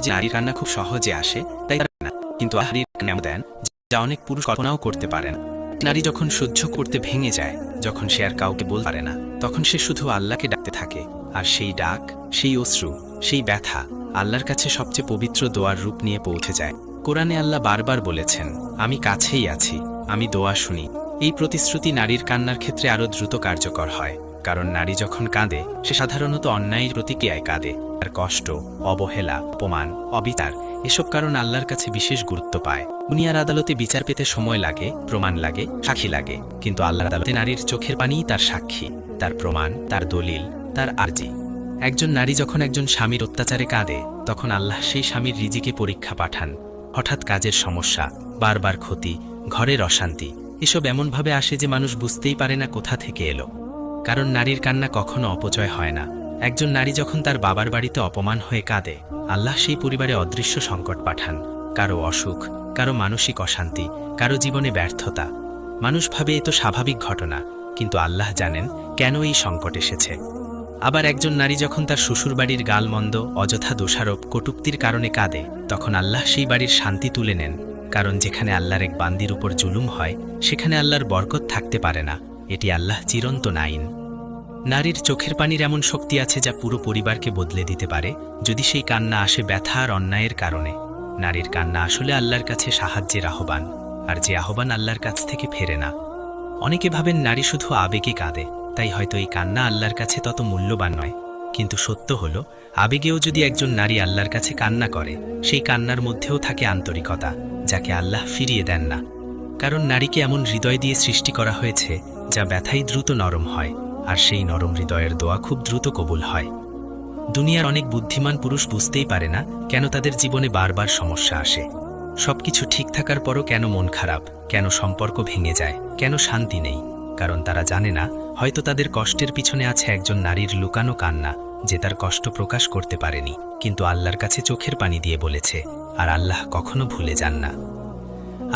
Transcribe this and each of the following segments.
নারীর কান্না খুব সহজে আসে, তাই না? কিন্তু নারীর কান্না দেন যা অনেক পুরুষ কল্পনাও করতে পারেন। নারী যখন সহ্য করতে ভেঙে যায়, যখন সে আর কাউকে বলতে পারে না, তখন সে শুধু আল্লাহকে ডাকতে থাকে। আর সেই ডাক, সেই অশ্রু, সেই ব্যথা আল্লাহর কাছে সবচেয়ে পবিত্র দোয়ার রূপ নিয়ে পৌঁছে যায়। কোরআনে আল্লাহ বারবার বলেছেন, আমি কাছেই আছি, আমি দোয়া শুনি। এই প্রতিশ্রুতি নারীর কান্নার ক্ষেত্রে আরও দ্রুত কার্যকর হয়, কারণ নারী যখন কাঁদে সে সাধারণত অন্যায়ের প্রতিক্রিয়ায় কাঁদে। তার কষ্ট, অবহেলা, অপমান, অবিচার এসব কারণ আল্লাহর কাছে বিশেষ গুরুত্ব পায়। দুনিয়ার আদালতে বিচার পেতে সময় লাগে, প্রমাণ লাগে, সাক্ষী লাগে, কিন্তু আল্লাহর আদালতে নারীর চোখের পানিই তার সাক্ষী, তার প্রমাণ, তার দলিল, তার আরজি। একজন নারী যখন একজন স্বামীর অত্যাচারে কাঁদে, তখন আল্লাহ সেই স্বামীর রিজিকে পরীক্ষা পাঠান। হঠাৎ কাজের সমস্যা, বারবার ক্ষতি, ঘরের অশান্তি এসব এমনভাবে আসে যে মানুষ বুঝতেই পারে না কোথা থেকে এলো। কারণ নারীর কান্না কখনো অপচয় হয় না। একজন নারী যখন তার বাবার বাড়িতে অপমান হয়ে কাঁদে, আল্লাহ সেই পরিবারে অদৃশ্য সংকট পাঠান। কারো অসুখ, কারো মানসিক অশান্তি, কারো জীবনে ব্যর্থতা। মানুষ ভাবে এ তো স্বাভাবিক ঘটনা, কিন্তু আল্লাহ জানেন কেন এই সংকট এসেছে। আবার একজন নারী যখন তার শ্বশুরবাড়ির গালমন্দ, অযথা দোষারোপ, কটূক্তির কারণে কাঁদে, তখন আল্লাহ সেই বাড়ির শান্তি তুলে নেন। কারণ যেখানে আল্লাহর এক বান্দির উপর জুলুম হয়, সেখানে আল্লাহর বরকত থাকতে পারে না। এটি আল্লাহ চিরন্তন আইন। নারীর চোখের পানির এমন শক্তি আছে যা পুরো পরিবারকে বদলে দিতে পারে, যদি সেই কান্না আসে ব্যথা আর অন্যায়ের কারণে। নারীর কান্না আসলে আল্লাহর কাছে সাহায্যের আহ্বান, আর যে আহ্বান আল্লাহর কাছ থেকে ফেরে না। অনেকে ভাবেন নারী শুধু আবেগে কাঁদে, তাই হয়তো এই কান্না আল্লাহর কাছে তত মূল্যবান নয়। কিন্তু সত্য হলো, আবেগেও যদি একজন নারী আল্লাহর কাছে কান্না করে, সেই কান্নার মধ্যেও থাকে আন্তরিকতা, যাকে আল্লাহ ফিরিয়ে দেন না। কারণ নারীকে এমন হৃদয় দিয়ে সৃষ্টি করা হয়েছে যা ব্যথাই দ্রুত নরম হয়, আর সেই নরম হৃদয়ের দোয়া খুব দ্রুত কবুল হয়। দুনিয়ার অনেক বুদ্ধিমান পুরুষ বুঝতেই পারে না কেন তাদের জীবনে বারবার সমস্যা আসে। সবকিছু ঠিক থাকার পরও কেন মন খারাপ, কেন সম্পর্ক ভেঙে যায়, কেন শান্তি নেই। কারণ তারা জানে না, হয়তো তাদের কষ্টের পিছনে আছে একজন নারীর লুকানো কান্না, যে তার কষ্ট প্রকাশ করতে পারেনি, কিন্তু আল্লাহর কাছে চোখের পানি দিয়ে বলেছে। আর আল্লাহ কখনো ভুলে যান না।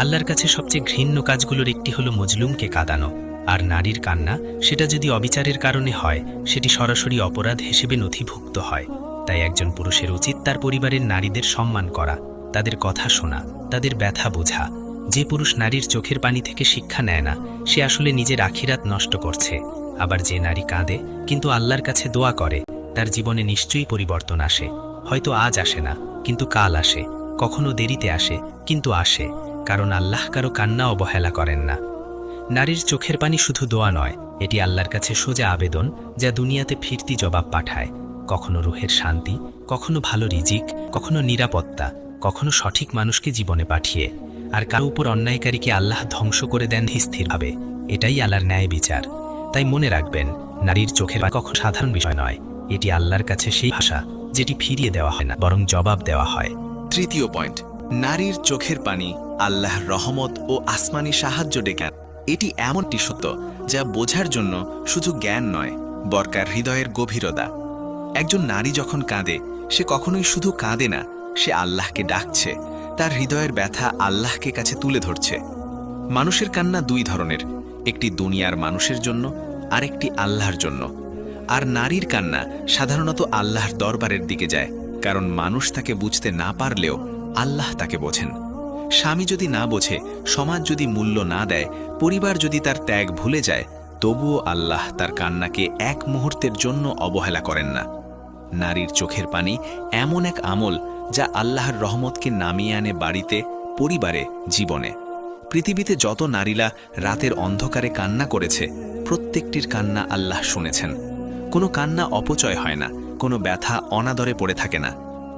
আল্লাহর কাছে সবচেয়ে ঘৃণ্য কাজগুলোর একটি হলো মজলুমকে কাঁদানো। আর নারীর কান্না, সেটা যদি অবিচারের কারণে হয়, সেটি সরাসরি অপরাধ হিসেবে নথিভুক্ত হয়। তাই একজন পুরুষের উচিত তার পরিবারের নারীদের সম্মান করা, তাদের কথা শোনা, তাদের ব্যথা বোঝা। যে পুরুষ নারীর চোখের পানি থেকে শিক্ষা নেয় না, সে আসলে নিজের আখিরাত নষ্ট করছে। আবার যে নারী কাঁদে কিন্তু আল্লাহর কাছে দোয়া করে, তার জীবনে নিশ্চয়ই পরিবর্তন আসে। হয়তো আজ আসে না, কিন্তু কাল আসে। কখনো দেরিতে আসে, কিন্তু আসে। কারণ আল্লাহ কারো কান্না অবহেলা করেন না। নারীর চোখের পানি শুধু দোয়া নয়, এটি আল্লাহর কাছে সোজা আবেদন, যা দুনিয়াতে ফিরতি জবাব পাঠায়। কখনো রুহের শান্তি, কখনো ভালো রিজিক, কখনো নিরাপত্তা, কখনো সঠিক মানুষকে জীবনে পাঠিয়ে। আর কারো উপর অন্যায়কারীকে আল্লাহ ধ্বংস করে দেন স্থিরভাবে। এটাই আল্লাহর ন্যায় বিচার। তাই মনে রাখবেন, নারীর চোখের পানি কখনো সাধারণ বিষয় নয়। এটি আল্লাহর কাছে সেই ভাষা, যেটি ফিরিয়ে দেওয়া হয় না, বরং জবাব দেওয়া হয়। তৃতীয় পয়েন্ট, নারীর চোখের পানি আল্লাহর রহমত ও আসমানি সাহায্য ডেকে। এটি এমনটি সত্য যা বোঝার জন্য শুধু জ্ঞান নয়, দরকার হৃদয়ের গভীরতা। একজন নারী যখন কাঁদে, সে কখনোই শুধু কাঁদে না, সে আল্লাহকে ডাকছে। তার হৃদয়ের ব্যথা আল্লাহকে কাছে তুলে ধরছে। মানুষের কান্না দুই ধরনের, একটি দুনিয়ার মানুষের জন্য, আর একটি আল্লাহর জন্য। আর নারীর কান্না সাধারণত আল্লাহর দরবারের দিকে যায়, কারণ মানুষ তাকে বুঝতে না পারলেও আল্লাহ তাকে বোঝেন। স্বামী যদি না বোঝে, সমাজ যদি মূল্য না দেয়, পরিবার যদি তার ত্যাগ ভুলে যায়, তবুও আল্লাহ তার কান্নাকে এক মুহূর্তের জন্য অবহেলা করেন না। নারীর চোখের পানি এমন এক আমল যা আল্লাহর রহমতকে নামিয়ে আনে বাড়িতে, পরিবারে, জীবনে। পৃথিবীতে যত নারীরা রাতের অন্ধকারে কান্না করেছে, প্রত্যেকটির কান্না আল্লাহ শুনেছেন। কোনো কান্না অপচয় হয় না, কোনো ব্যথা অনাদরে পড়ে থাকে না।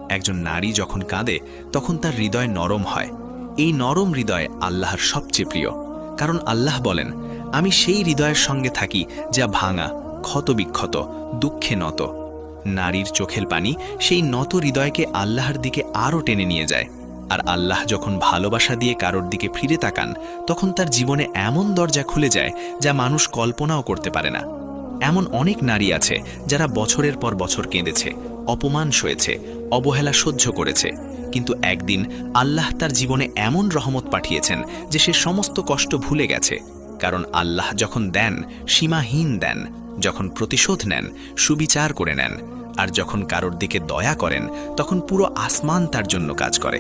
একজন নারী যখন কাঁদে, তখন তার হৃদয় নরম হয়। এই নরম হৃদয় আল্লাহর সবচেয়ে প্রিয়, কারণ আল্লাহ বলেন, আমি সেই হৃদয়ের সঙ্গে থাকি যা ভাঙা, ক্ষতবিক্ষত, দুঃখে নত। নারীর চোখের পানি সেই নত হৃদয়কে আল্লাহর দিকে আরও টেনে নিয়ে যায়। আর আল্লাহ যখন ভালোবাসা দিয়ে কারোর দিকে ফিরে তাকান, তখন তার জীবনে এমন দরজা খুলে যায় যা মানুষ কল্পনাও করতে পারে না। এমন অনেক নারী আছে যারা বছরের পর বছর কেঁদেছে, অপমান সয়েছে, অবহেলা সহ্য করেছে, কিন্তু একদিন আল্লাহ তার জীবনে এমন রহমত পাঠিয়েছেন যে সে সমস্ত কষ্ট ভুলে গেছে। কারণ আল্লাহ যখন দেন, সীমাহীন দেন। যখন প্রতিশোধ নেন, সুবিচার করে নেন। আর যখন কারোর দিকে দয়া করেন তখন পুরো আসমান তার জন্য কাজ করে।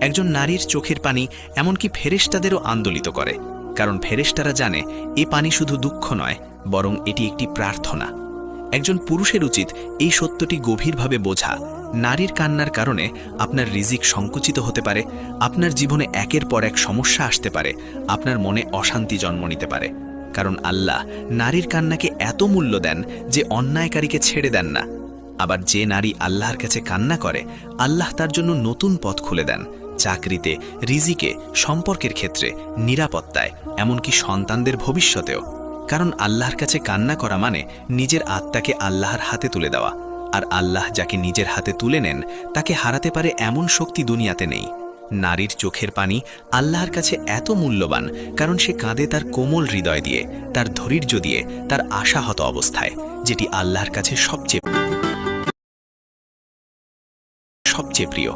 একজন নারীর চোখের পানি এমনকি ফেরেশতাদেরও আন্দোলিত করে, কারণ ফেরেশতারা জানে এ পানি শুধু দুঃখ নয়, বরং এটি একটি প্রার্থনা। একজন পুরুষের উচিত এই সত্যটি গভীরভাবে বোঝা। নারীর কান্নার কারণে আপনার রিজিক সংকুচিত হতে পারে, আপনার জীবনে একের পর এক সমস্যা আসতে পারে, আপনার মনে অশান্তি জন্ম নিতে পারে। কারণ আল্লাহ নারীর কান্নাকে এত মূল্য দেন যে অন্যায়কারীকে ছেড়ে দেন না। আবার যে নারী আল্লাহর কাছে কান্না করে, আল্লাহ তার জন্য নতুন পথ খুলে দেন, চাকরিতে, রিজিকে, সম্পর্কের ক্ষেত্রে, নিরাপত্তায়, এমনকি সন্তানদের ভবিষ্যতেও। কারণ আল্লাহর কাছে কান্না করা মানে নিজের আত্মাকে আল্লাহর হাতে তুলে দেওয়া, আর আল্লাহ যাকে নিজের হাতে তুলে নেন তাকে হারাতে পারে এমন শক্তি দুনিয়াতে নেই। নারীর চোখের পানি আল্লাহর কাছে এত মূল্যবান কারণ সে কাঁদে তার কোমল হৃদয় দিয়ে, তার ধৈর্য দিয়ে, তার আশাহত অবস্থায়, যেটি আল্লাহর কাছে সবচেয়ে প্রিয়।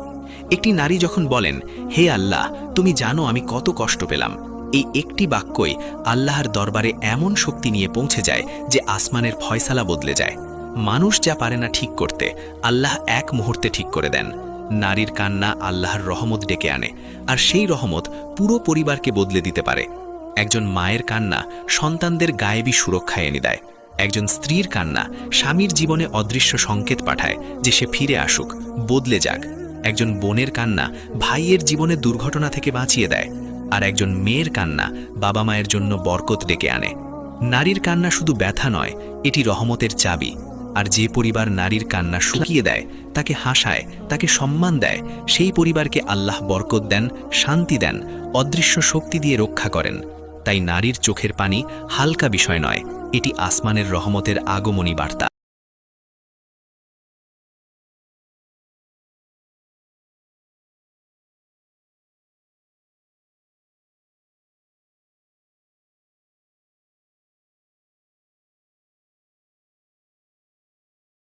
একটি নারী যখন বলেন, হে আল্লাহ, তুমি জানো আমি কত কষ্ট পেলাম, এই একটি বাক্যই আল্লাহর দরবারে এমন শক্তি নিয়ে পৌঁছে যায় যে আসমানের ফয়সালা বদলে যায়। মানুষ যা পারে না ঠিক করতে, আল্লাহ এক মুহূর্তে ঠিক করে দেন। নারীর কান্না আল্লাহর রহমত ডেকে আনে, আর সেই রহমত পুরো পরিবারকে বদলে দিতে পারে। একজন মায়ের কান্না সন্তানদের গায়েবী সুরক্ষা এনে দেয়। একজন স্ত্রীর কান্না স্বামীর জীবনে অদৃশ্য সংকেত পাঠায় যে সে ফিরে আসুক, বদলে যাক। একজন বোনের কান্না ভাইয়ের জীবনে দুর্ঘটনা থেকে বাঁচিয়ে দেয়, আর একজন মেয়ের কান্না বাবা মায়ের জন্য বরকত ডেকে আনে। নারীর কান্না শুধু ব্যথা নয়, এটি রহমতের চাবি। আর যে পরিবার নারীর কান্না শুকিয়ে দেয়, তাকে হাসায়, তাকে সম্মান দেয়, সেই পরিবারকে আল্লাহ বরকত দেন, শান্তি দেন, অদৃশ্য শক্তি দিয়ে রক্ষা করেন। তাই নারীর চোখের পানি হালকা বিষয় নয়, এটি আসমানের রহমতের আগমনী বার্তা।